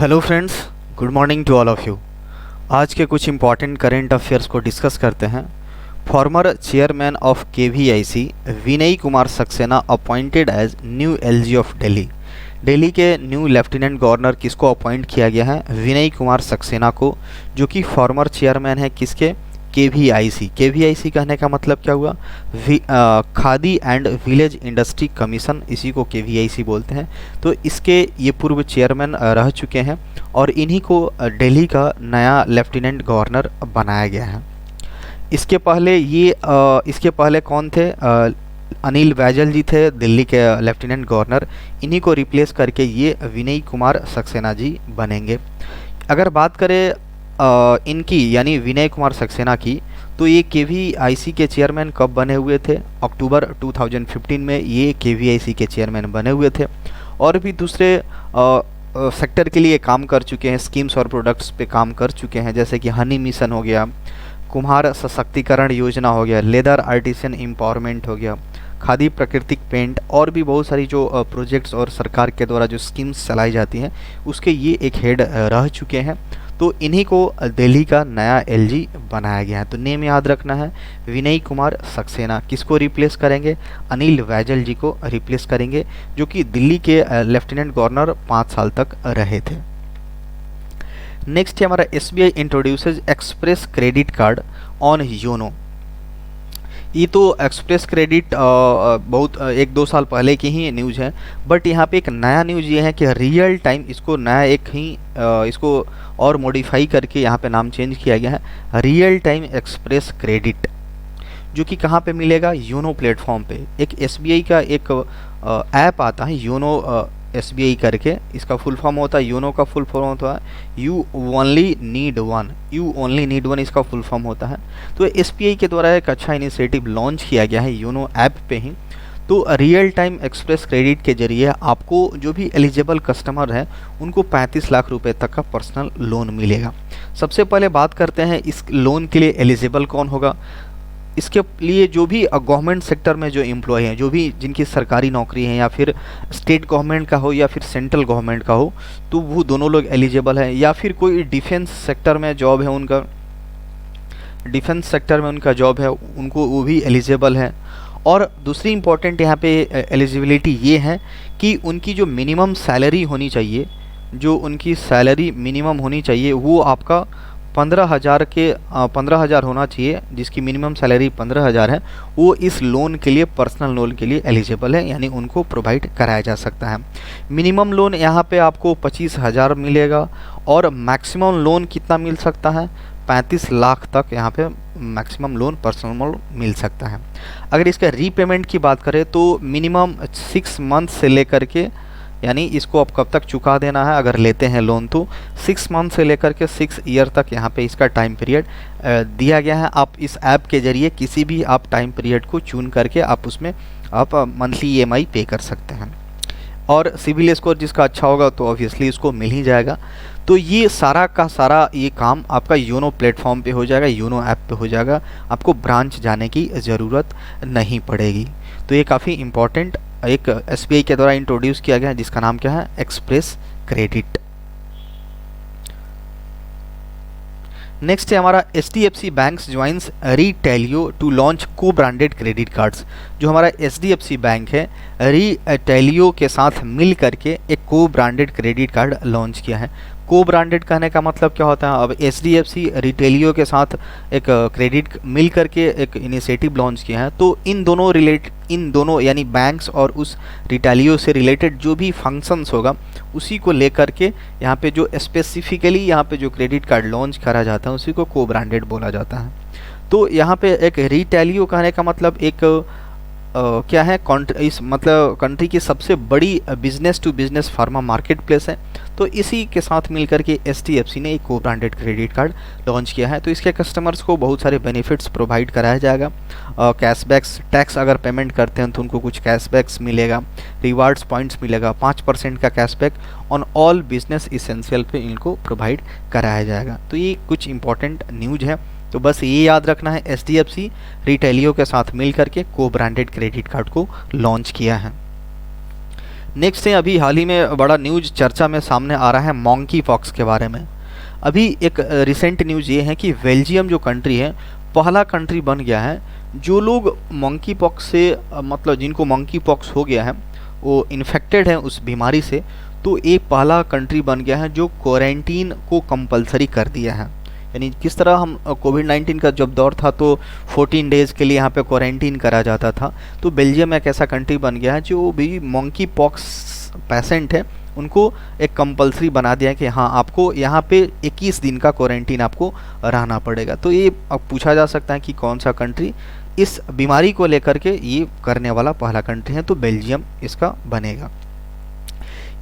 Hello friends, good morning to all of you. आज के कुछ इम्पॉर्टेंट करेंट अफेयर्स को डिस्कस करते हैं। Former chairman of KVIC Vinay Kumar Saxena appointed as new LG of Delhi. Delhi के न्यू लेफ्टिनेंट गवर्नर किसको अपॉइंट किया गया है? विनय कुमार सक्सेना को, जो कि फॉर्मर चेयरमैन है किसके? केवीआईसी। केवीआईसी कहने का मतलब क्या हुआ? Khadi and village industry commission, इसी को केवीआईसी बोलते हैं। तो इसके ये पूर्व चेयरमैन रह चुके हैं और इन्हीं को दिल्ली का नया लेफ्टिनेंट गवर्नर बनाया गया है। इसके पहले कौन थे? अनिल बैजल जी थे दिल्ली के लेफ्टिनेंट गवर्नर। इन्हीं को रिप्लेस करके ये विनय कुमार सक्सेना जी बनेंगे। अगर बात करें इनकी यानी विनय कुमार सक्सेना की, तो ये केवीआईसी के चेयरमैन कब बने हुए थे? अक्टूबर 2015 में ये केवीआईसी के चेयरमैन बने हुए थे। और भी दूसरे सेक्टर के लिए काम कर चुके हैं, स्कीम्स और प्रोडक्ट्स पे काम कर चुके हैं, जैसे कि हनी मिशन हो गया, कुम्हार सशक्तिकरण योजना हो गया, लेदर आर्टिसन एम्पावरमेंट हो गया, खादी प्राकृतिक पेंट, और भी बहुत सारी जो प्रोजेक्ट्स और सरकार के द्वारा जो स्कीम्स चलाई जाती हैं उसके ये एक हेड रह चुके हैं। तो इन्हीं को दिल्ली का नया एलजी बनाया गया है। तो नेम याद रखना है, विनय कुमार सक्सेना। किसको रिप्लेस करेंगे? अनिल बैजल जी को रिप्लेस करेंगे, जो कि दिल्ली के लेफ्टिनेंट गवर्नर 5 साल तक रहे थे। नेक्स्ट है हमारा SBI इंट्रोड्यूसेज express credit card on YONO. ये तो एक्सप्रेस क्रेडिट बहुत 1-2 साल पहले की ही न्यूज़ है, बट यहाँ पे एक नया न्यूज़ ये है कि रियल टाइम इसको नया इसको और मॉडिफाई करके यहाँ पे नाम चेंज किया गया है, रियल टाइम एक्सप्रेस क्रेडिट, जो कि कहाँ पे मिलेगा? योनो प्लेटफॉर्म पे। एक एसबीआई का एक ऐप आता है योनो एसबीआई करके, इसका फुल फॉर्म होता है, योनो का फुल फॉर्म होता है यू ओनली नीड वन, इसका फुल फॉर्म होता है। तो एसबीआई के द्वारा एक अच्छा इनिशिएटिव लॉन्च किया गया है योनो ऐप पे ही। तो रियल टाइम एक्सप्रेस क्रेडिट के जरिए आपको जो भी एलिजिबल कस्टमर हैं उनको 35 लाख रुपए तक का पर्सनल लोन मिलेगा। सबसे पहले बात करते हैं इस लोन के लिए एलिजिबल कौन होगा। इसके लिए जो भी गवर्नमेंट सेक्टर में जो एम्प्लॉय हैं, जो भी जिनकी सरकारी नौकरी है, या फिर स्टेट गवर्नमेंट का हो या फिर सेंट्रल गवर्नमेंट का हो, तो वो दोनों लोग एलिजिबल हैं। या फिर कोई डिफेंस सेक्टर में जॉब है उनको वो भी एलिजिबल है। और दूसरी इम्पॉर्टेंट यहाँ पे एलिजिबिलिटी ये है कि उनकी जो मिनिमम सैलरी होनी चाहिए, वो आपका 15,000 होना चाहिए। जिसकी मिनिमम सैलरी 15,000 है वो इस लोन के लिए, पर्सनल लोन के लिए एलिजिबल है, यानी उनको प्रोवाइड कराया जा सकता है। मिनिमम लोन यहाँ पे आपको 25,000 मिलेगा और मैक्सिमम लोन कितना मिल सकता है? 35 लाख तक यहाँ पे मैक्सिमम लोन, पर्सनल लोन मिल सकता है। अगर इसका रीपेमेंट की बात करें तो मिनिमम 6 मंथ से लेकर के, यानी इसको आप कब तक चुका देना है अगर लेते हैं लोन, तो 6 मंथ से लेकर के 6 ईयर तक यहाँ पे इसका टाइम पीरियड दिया गया है। आप इस ऐप के जरिए किसी भी आप टाइम पीरियड को चुन करके आप उसमें आप मंथली ईएमआई पे कर सकते हैं। और सिविल स्कोर जिसका अच्छा होगा तो ऑब्वियसली इसको मिल ही जाएगा। तो ये सारा का सारा ये काम आपका योनो प्लेटफॉर्म पे हो जाएगा, योनो ऐप पे हो जाएगा, आपको ब्रांच जाने की ज़रूरत नहीं पड़ेगी। तो ये काफ़ी इम्पॉर्टेंट एक एसबीआई के द्वारा इंट्रोड्यूस किया गया है, जिसका नाम क्या है? Express credit. नेक्स्ट है हमारा HDFC banks joins Retailio to launch co-branded credit cards. जो हमारा एचडीएफसी बैंक है रीटेलियो के साथ मिल करके एक को ब्रांडेड क्रेडिट कार्ड लॉन्च किया है। को ब्रांडेड कहने का मतलब क्या होता है? अब एचडीएफसी रिटेलियो के साथ एक क्रेडिट मिल करके एक इनिशिएटिव लॉन्च किया है। तो इन दोनों यानी बैंक्स और उस रिटेलियो से रिलेटेड जो भी फंक्शंस होगा उसी को लेकर के यहाँ पे जो स्पेसिफिकली यहाँ पे जो क्रेडिट कार्ड लॉन्च करा जाता है उसी को को ब्रांडेड बोला जाता है। तो यहाँ पे एक रिटेलियो कहने का मतलब एक क्या है? कंट्री की सबसे बड़ी business to business pharma market place है। तो इसी के साथ मिलकर के एचडीएफसी ने एक को ब्रांडेड क्रेडिट कार्ड लॉन्च किया है। तो इसके कस्टमर्स को बहुत सारे बेनिफिट्स प्रोवाइड कराया जाएगा। कैशबैक्स, टैक्स अगर पेमेंट करते हैं तो उनको कुछ कैशबैक्स मिलेगा, रिवार्ड्स पॉइंट्स मिलेगा, 5% का cashback on all business essential पे इनको प्रोवाइड कराया जाएगा। तो ये कुछ इंपॉर्टेंट न्यूज है। तो बस ये याद रखना है, एचडीएफसी रिटेलियो के साथ मिल करके को ब्रांडेड क्रेडिट कार्ड को लॉन्च किया है। नेक्स्ट है, अभी हाल ही में बड़ा न्यूज़ चर्चा में सामने आ रहा है मंकी पॉक्स के बारे में। अभी एक रिसेंट न्यूज़ ये है कि बेल्जियम जो कंट्री है, पहला कंट्री बन गया है जो लोग मंकी पॉक्स से मतलब जिनको मंकी पॉक्स हो गया है, वो इन्फेक्टेड है उस बीमारी से, तो एक पहला कंट्री बन गया है जो क्वारंटीन को कंपलसरी कर दिया है। यानी किस तरह हम कोविड-19 का जब दौर था तो 14 डेज़ के लिए यहाँ पे क्वारंटीन करा जाता था, तो बेल्जियम एक ऐसा कंट्री बन गया है जो भी मंकी पॉक्स पेशेंट है उनको एक कंपलसरी बना दिया है कि हाँ, आपको यहाँ पे 21 दिन का क्वारंटीन आपको रहना पड़ेगा। तो ये अब पूछा जा सकता है कि कौन सा कंट्री इस बीमारी को लेकर के ये करने वाला पहला कंट्री है, तो बेल्जियम इसका बनेगा।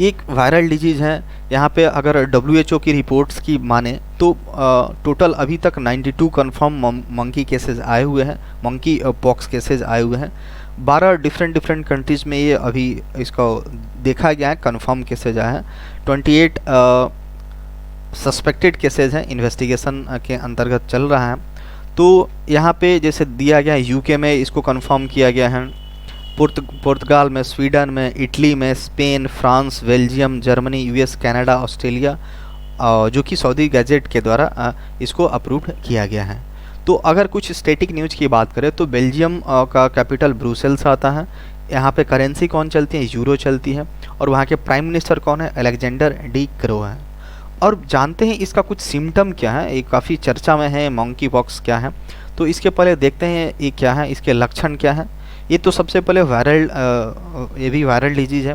एक वायरल डिजीज़ है यहाँ पे, अगर WHO की रिपोर्ट्स की माने तो टोटल अभी तक 92 कन्फर्म मंकी केसेस आए हुए हैं, मंकी पॉक्स केसेस आए हुए हैं। 12 डिफरेंट कंट्रीज़ में ये अभी इसका देखा गया है, कन्फर्म केसेज आए हैं। 28 सस्पेक्टेड केसेज हैं, इन्वेस्टिगेशन के अंतर्गत चल रहा है। तो यहाँ पे जैसे दिया गया है, यूके में इसको कन्फर्म किया गया है, पुर्तगाल में, स्वीडन में, इटली में, Spain, France, Belgium, Germany, US, Canada, Australia, जो कि सऊदी गैजेट के द्वारा इसको अप्रूव्ड किया गया है। तो अगर कुछ स्टैटिक न्यूज़ की बात करें तो बेल्जियम का कैपिटल ब्रुसेल्स आता है। यहाँ पे करेंसी कौन चलती है? यूरो चलती है। और वहाँ के प्राइम मिनिस्टर कौन है? अलेक्जेंडर डी क्रो है। और जानते हैं इसका कुछ सिम्टम क्या है, ये काफ़ी चर्चा में है, मंकी पॉक्स क्या है। तो इसके पहले देखते हैं ये क्या है, इसके लक्षण क्या है। ये तो सबसे पहले ये भी वायरल डिजीज़ है,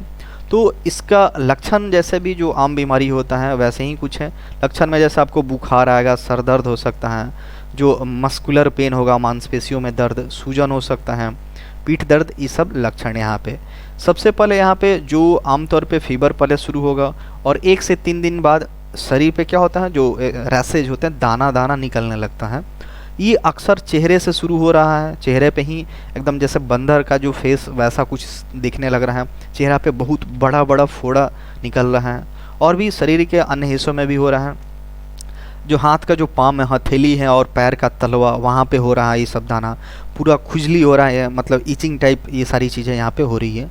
तो इसका लक्षण जैसे भी जो आम बीमारी होता है वैसे ही कुछ है। लक्षण में जैसे आपको बुखार आएगा, सर दर्द हो सकता है, जो मस्कुलर पेन होगा, मांसपेशियों में दर्द, सूजन हो सकता है, पीठ दर्द, ये सब लक्षण यहाँ पे। सबसे पहले यहाँ पे जो आमतौर पे फीवर पहले शुरू होगा और 1 से 3 दिन बाद शरीर पे क्या होता है, जो रैसेज होते हैं, दाना दाना निकलने लगता है। ये अक्सर चेहरे से शुरू हो रहा है, चेहरे पे ही एकदम जैसे बंदर का जो फेस वैसा कुछ दिखने लग रहा है, चेहरा पे बहुत बड़ा बड़ा फोड़ा निकल रहा है। और भी शरीर के अन्य हिस्सों में भी हो रहा है, जो हाथ का जो पाम है, हथेली है और पैर का तलवा, वहाँ पे हो रहा है ये सब दाना, पूरा खुजली हो रहा है, मतलब इचिंग टाइप, ये सारी चीज़ें यहाँ पे हो रही है।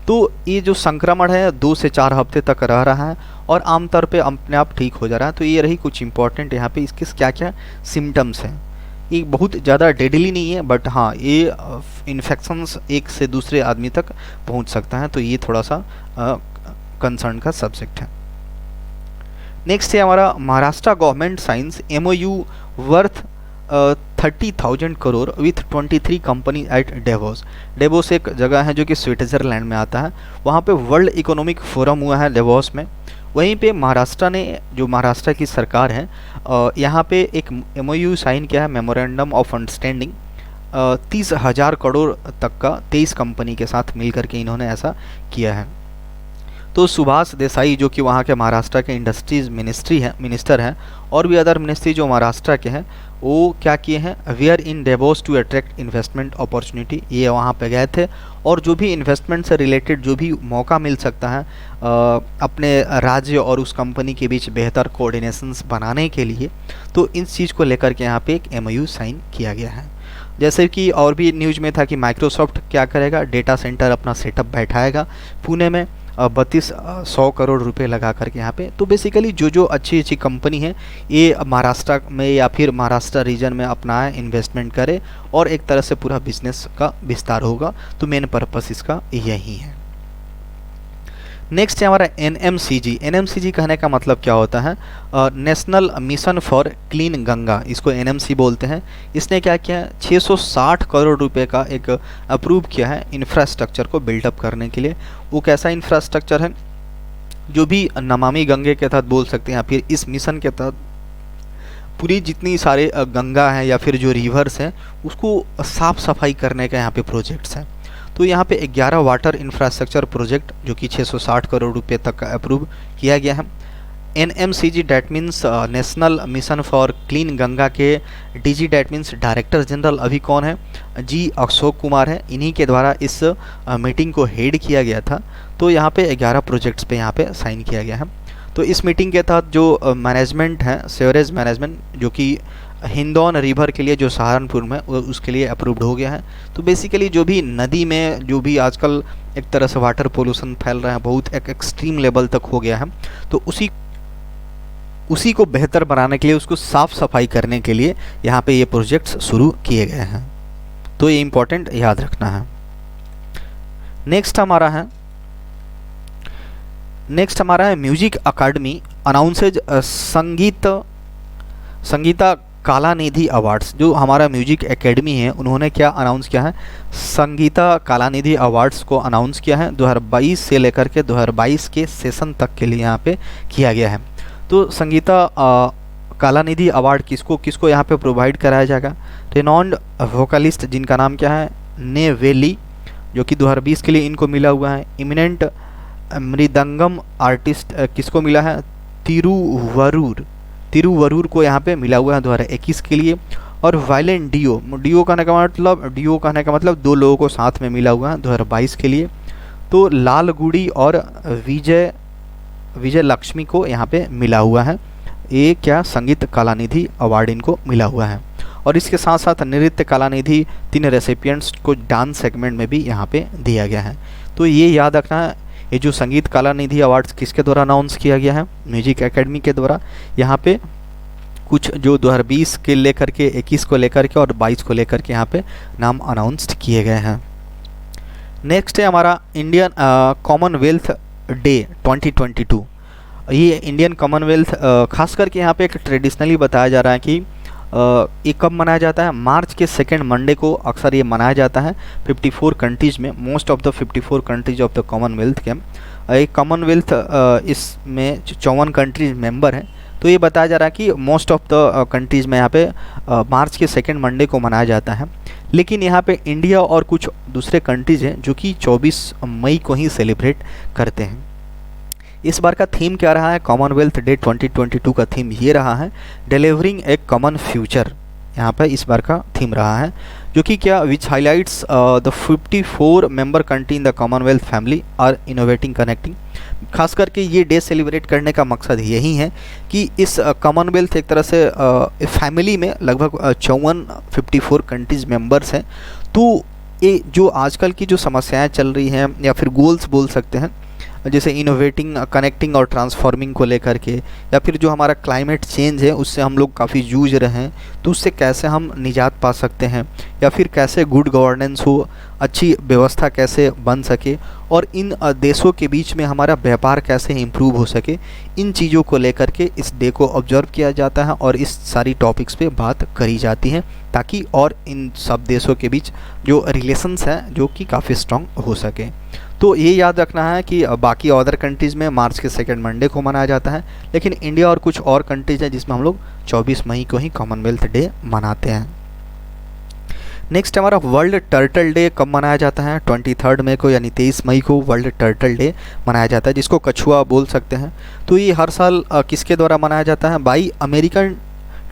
तो ये जो संक्रमण है 2 से 4 हफ्ते तक रह रहा है और आमतौर पे अपने आप ठीक हो जा रहा है। तो ये रही कुछ इंपॉर्टेंट यहाँ पे इसके क्या क्या सिम्टम्स हैं। ये बहुत ज़्यादा डेडली नहीं है, बट हाँ, ये इन्फेक्शंस एक से दूसरे आदमी तक पहुँच सकता है, तो ये थोड़ा सा कंसर्न का सब्जेक्ट है। नेक्स्ट है हमारा, Maharashtra government signs MOU worth 30,000 crore with 23 company at Davos. Davos एक जगह है जो कि स्विट्ज़रलैंड में आता है, वहाँ पे वर्ल्ड इकोनॉमिक फोरम हुआ है डेवोस में। वहीं पे महाराष्ट्र ने, जो महाराष्ट्र की सरकार है, यहाँ पे एक MOU साइन किया है, मेमोरेंडम ऑफ अंडरस्टैंडिंग, 30,000 करोड़ तक का 23 कंपनी के साथ मिलकर के इन्होंने ऐसा किया है। तो सुभाष देसाई जो कि वहाँ के महाराष्ट्र के इंडस्ट्रीज मिनिस्टर हैं, और भी अदर मिनिस्ट्री जो महाराष्ट्र के हैं, वो क्या किए हैं, we are in Davos to attract investment opportunity. ये वहाँ पे गए थे और जो भी इन्वेस्टमेंट से रिलेटेड जो भी मौका मिल सकता है अपने राज्य और उस कंपनी के बीच बेहतर कोऑर्डिनेशंस बनाने के लिए, तो इस चीज़ को लेकर के यहाँ पे एक MOU साइन किया गया है। जैसे कि और भी न्यूज़ में था कि माइक्रोसॉफ्ट क्या करेगा, डेटा सेंटर अपना सेटअप बैठाएगा पुणे में, 3200 करोड़ रुपए लगा करके यहाँ पे। तो बेसिकली जो अच्छी अच्छी कंपनी है ये महाराष्ट्र में या फिर महाराष्ट्र रीजन में अपना इन्वेस्टमेंट करे और एक तरह से पूरा बिजनेस का विस्तार होगा। तो मेन पर्पस इसका यही है। नेक्स्ट है हमारा NMCG। NMCG कहने का मतलब क्या होता है, national mission for clean Ganga, इसको NMC बोलते हैं। इसने क्या किया है, 660 करोड़ रुपए का एक अप्रूव किया है इंफ्रास्ट्रक्चर को बिल्डअप करने के लिए। वो कैसा इंफ्रास्ट्रक्चर है, जो भी नमामि गंगे के तहत बोल सकते हैं, या फिर इस मिशन के तहत पूरी जितनी सारे गंगा हैं या फिर जो रिवर्स हैं उसको साफ़ सफाई करने का यहाँ पे प्रोजेक्ट्स हैं। तो यहाँ पे 11 वाटर इंफ्रास्ट्रक्चर प्रोजेक्ट जो कि 660 करोड़ रुपए तक का अप्रूव किया गया है। NMCG that means national mission for clean Ganga के DG that means director general अभी कौन है, जी अशोक कुमार है। इन्हीं के द्वारा इस मीटिंग को हेड किया गया था। तो यहाँ पे 11 प्रोजेक्ट्स पे यहाँ पे साइन किया गया है। तो इस मीटिंग के तहत जो मैनेजमेंट है, सीवरेज मैनेजमेंट, जो कि हिंदौन रिवर के लिए जो सहारनपुर में, उसके लिए अप्रूव्ड हो गया है। तो बेसिकली जो भी नदी में जो भी आजकल एक तरह से वाटर पोल्यूशन फैल रहा है, बहुत एक एक्सट्रीम लेवल तक हो गया है। तो उसी को बेहतर बनाने के लिए, उसको साफ सफाई करने के लिए यहाँ पे ये प्रोजेक्ट्स शुरू किए गए हैं। तो ये इम्पोर्टेंट याद रखना है। नेक्स्ट हमारा है म्यूजिक अकादमी अनाउंसेज संगीता कलानिधि अवार्ड्स। जो हमारा म्यूजिक एकेडमी है उन्होंने क्या अनाउंस किया है, संगीता कलानिधि अवार्ड्स को अनाउंस किया है 2022 से लेकर के 2022 के सेशन तक के लिए यहाँ पे किया गया है। तो संगीता कलानिधि अवार्ड किसको यहाँ पे प्रोवाइड कराया जाएगा, रेनॉन्ड वोकलिस्ट जिनका नाम क्या है नेवेली, जो कि 2020 के लिए इनको मिला हुआ है। इमिनेंट मृदंगम आर्टिस्ट किसको मिला है, तिरुवरूर को यहाँ पे मिला हुआ है 2021 के लिए। और वायलेंट डियो कहने का मतलब 2 लोगों को साथ में मिला हुआ है 2022 के लिए। तो लालगुड़ी और विजय लक्ष्मी को यहाँ पे मिला हुआ है, ये क्या संगीत कलानिधि अवार्ड इनको मिला हुआ है। और इसके साथ साथ नृत्य कलानिधि 3 रेसिपिएंट्स को डांस सेगमेंट में भी यहाँ पे दिया गया है। तो ये याद रखना है, ये जो संगीत कलानिधि अवार्ड्स किसके द्वारा अनाउंस किया गया है, म्यूजिक एकेडमी के द्वारा। यहाँ पे कुछ जो 2020 के लेकर के 21 को लेकर के और 22 को लेकर के यहाँ पे नाम अनाउंस्ड किए गए हैं। नेक्स्ट है हमारा इंडियन कॉमनवेल्थ डे 2022। ये इंडियन कॉमनवेल्थ खास करके यहाँ पे एक ट्रेडिशनली बताया जा रहा है कि ये कब मनाया जाता है, मार्च के 2nd मंडे को अक्सर ये मनाया जाता है 54 कंट्रीज़ में। Most of the 54 countries of the Commonwealth के एक कॉमनवेल्थ इसमें 54 कंट्रीज मेंबर हैं। तो ये बताया जा रहा है कि मोस्ट ऑफ द कंट्रीज़ में यहाँ पे मार्च के 2nd मंडे को मनाया जाता है। लेकिन यहाँ पे इंडिया और कुछ दूसरे कंट्रीज़ हैं जो कि 24 मई को ही सेलिब्रेट करते हैं। इस बार का थीम क्या रहा है, कॉमनवेल्थ डे 2022 का थीम ये रहा है डिलीवरिंग ए कॉमन फ्यूचर। यहाँ पर इस बार का थीम रहा है जो कि क्या which highlights the 54 member country in the Commonwealth family are innovating connecting. खास करके ये डे सेलिब्रेट करने का मकसद यही है कि इस कॉमनवेल्थ एक तरह से फैमिली में लगभग 54 कंट्रीज मेंबर्स हैं। तो ये जो आजकल की जो समस्याएं चल रही हैं या फिर गोल्स बोल सकते हैं, जैसे इनोवेटिंग कनेक्टिंग और ट्रांसफॉर्मिंग को लेकर के, या फिर जो हमारा क्लाइमेट चेंज है उससे हम लोग काफ़ी जूझ रहे हैं, तो उससे कैसे हम निजात पा सकते हैं, या फिर कैसे गुड गवर्नेंस हो, अच्छी व्यवस्था कैसे बन सके, और इन देशों के बीच में हमारा व्यापार कैसे इम्प्रूव हो सके, इन चीज़ों को लेकर के इस डे को ऑब्जर्व किया जाता है और इस सारी टॉपिक्स पे बात करी जाती है, ताकि और इन सब देशों के बीच जो रिलेशंस हैं जो कि काफ़ी स्ट्रॉन्ग हो सके। तो ये याद रखना है कि बाकी अदर कंट्रीज़ में मार्च के 2nd मंडे को मनाया जाता है, लेकिन इंडिया और कुछ और कंट्रीज़ हैं जिसमें हम लोग 24 मई को ही कॉमनवेल्थ डे मनाते हैं। नेक्स्ट हमारा वर्ल्ड टर्टल डे कब मनाया जाता है, 23 मई को, यानी 23 मई को वर्ल्ड टर्टल डे मनाया जाता है, जिसको कछुआ बोल सकते हैं। तो ये हर साल किसके द्वारा मनाया जाता है, बाई अमेरिकन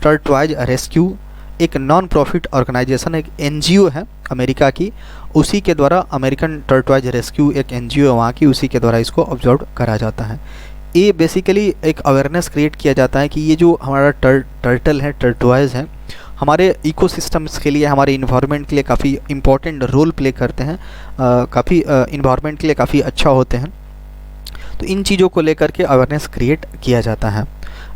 टर्टवाइज रेस्क्यू, एक नॉन प्रॉफिट ऑर्गेनाइजेशन, एक एनजीओ है अमेरिका की, उसी के द्वारा अमेरिकन टर्टवाइज रेस्क्यू एक एनजीओ है वहाँ की, उसी के द्वारा इसको ऑब्जर्व करा जाता है। ये बेसिकली एक अवेयरनेस क्रिएट किया जाता है कि ये जो हमारा टर्टल है, टर्टवाइज है, हमारे इकोसिस्टम्स के लिए, हमारे इन्वायरमेंट के लिए काफ़ी इंपॉर्टेंट रोल प्ले करते हैं, काफ़ी इन्वायरमेंट के लिए काफ़ी अच्छा होते हैं। तो इन चीज़ों को लेकर के अवेयरनेस क्रिएट किया जाता है।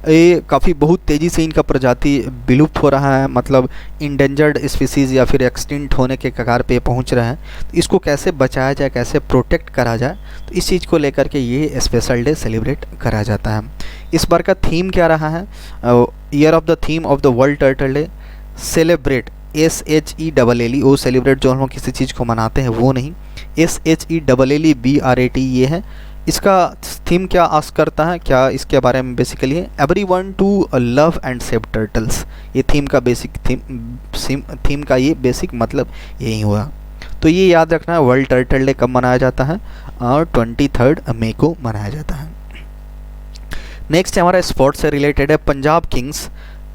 ये काफ़ी बहुत तेज़ी से इनका प्रजाति विलुप्त हो रहा है, मतलब इंडेंजर्ड स्पीसीज़ या फिर एक्सटिंक्ट होने के कगार पे पहुंच रहे हैं। तो इसको कैसे बचाया जाए, कैसे प्रोटेक्ट करा जाए, तो इस चीज़ को लेकर के ये स्पेशल डे सेलिब्रेट करा जाता है। इस बार का थीम क्या रहा है, year of the theme of the world turtle day celebrate, SHELLE, वो सेलिब्रेट जो हम लोग किसी चीज़ को मनाते हैं वो नहीं, SHELLE ये है। इसका थीम क्या आस्क करता है, क्या इसके बारे में बेसिकली है, everyone to love and save turtles. ये थीम का बेसिक थीम का ये बेसिक मतलब यही हुआ। तो ये याद रखना है, वर्ल्ड टर्टल डे कब मनाया जाता है, और 23 मई को मनाया जाता है। नेक्स्ट हमारा स्पोर्ट्स से रिलेटेड है, पंजाब किंग्स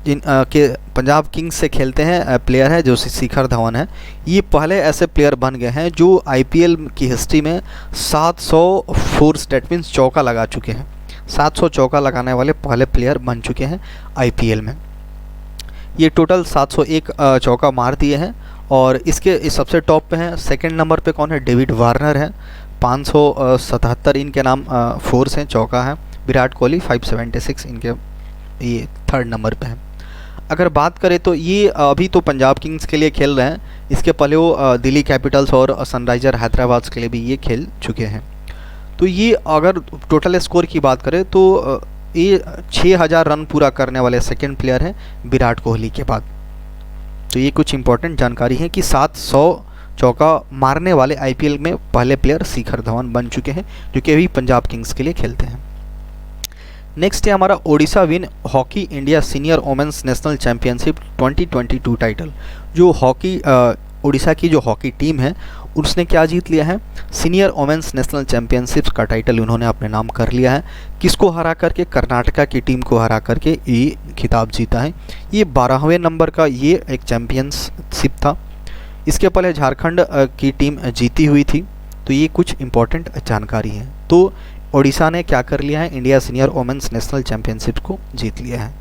पंजाब किंग्स से खेलते हैं प्लेयर है जो शिखर धवन है। ये पहले ऐसे प्लेयर बन गए हैं जो IPL की हिस्ट्री में 704 दैट मीन्स चौका लगा चुके हैं, 700 चौका लगाने वाले पहले प्लेयर बन चुके हैं IPL में। ये टोटल 701 चौका मार दिए हैं, और इसके सबसे टॉप पे हैं, 2nd नंबर पे कौन है, डेविड वार्नर है, 577 इनके नाम फोर्स हैं, चौका है। विराट कोहली 576 इनके ये थर्ड नंबर पे हैं। अगर बात करें तो ये अभी तो पंजाब किंग्स के लिए खेल रहे हैं, इसके पहले वो दिल्ली कैपिटल्स और सनराइजर हैदराबाद के लिए भी ये खेल चुके हैं। तो ये अगर टोटल स्कोर की बात करें तो ये 6000 रन पूरा करने वाले सेकंड प्लेयर हैं विराट कोहली के बाद। तो ये कुछ इंपॉर्टेंट जानकारी है कि 700 चौका मारने वाले आईपीएल में पहले प्लेयर शिखर धवन बन चुके हैं, जो कि अभी पंजाब किंग्स के लिए खेलते हैं। नेक्स्ट है हमारा Odisha win hockey India senior women's national championship 2022 title. जो हॉकी ओडिशा की जो हॉकी टीम है उसने क्या जीत लिया है, सीनियर वोमेंस नेशनल चैंपियनशिप्स का टाइटल उन्होंने अपने नाम कर लिया है। किसको हरा करके, कर्नाटका की टीम को हरा करके ये खिताब जीता है। ये 12वें नंबर का ये एक चैंपियनशिप था। इसके पहले झारखंड की टीम जीती हुई थी। तो ये कुछ इंपॉर्टेंट जानकारी है। तो ओडिशा ने क्या कर लिया है, India senior women's national championship को जीत लिया है।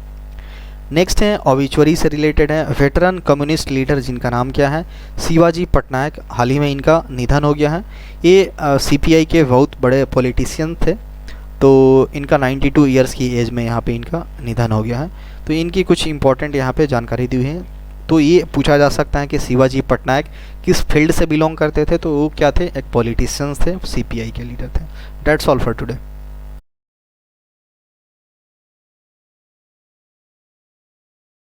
नेक्स्ट है ऑबिचुअरी से रिलेटेड है। वेटरन कम्युनिस्ट लीडर जिनका नाम क्या है, शिवाजी पटनायक, हाल ही में इनका निधन हो गया है। ये सीपीआई के बहुत बड़े पॉलिटिशियन थे। तो इनका 92 ईयर्स की एज में यहाँ पे इनका निधन हो गया है। तो इनकी कुछ इंपॉर्टेंट यहाँ पे जानकारी दी हुई है। तो ये पूछा जा सकता है कि शिवाजी पटनायक किस फील्ड से बिलोंग करते थे, तो वो क्या थे, एक पॉलिटिशियंस थे, सीपीआई के लीडर थे। That's all for today.